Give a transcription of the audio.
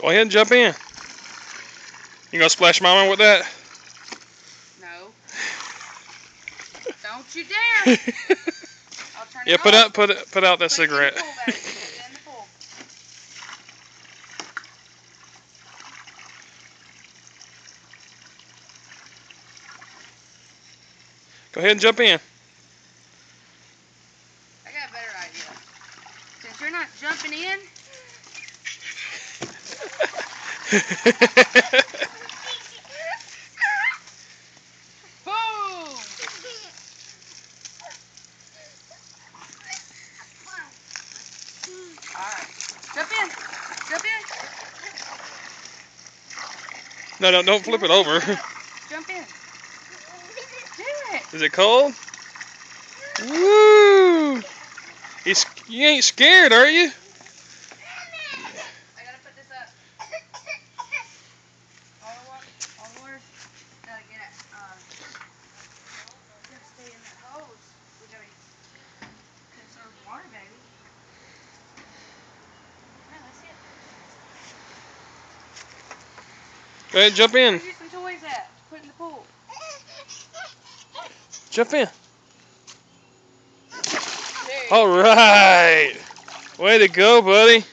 Go ahead and jump in. You gonna splash Mama with that? No. Don't you dare! I'll turn Yeah, it off. put out that cigarette. Put it in the pool. Go ahead and jump in. I got a better idea. Since you're not jumping in, boom! Alright. Jump in. Jump in. No, don't flip it over. Jump in. Do it. Is it cold? Woo! You ain't scared, are you? I gotta put this up. All the water gotta get it. Gotta stay in that hose. We gotta conserve water, baby. Yeah, that's it. Go ahead and jump in. Where's your some toys at? To put in the pool. Jump in. There you All right. Way to go, buddy.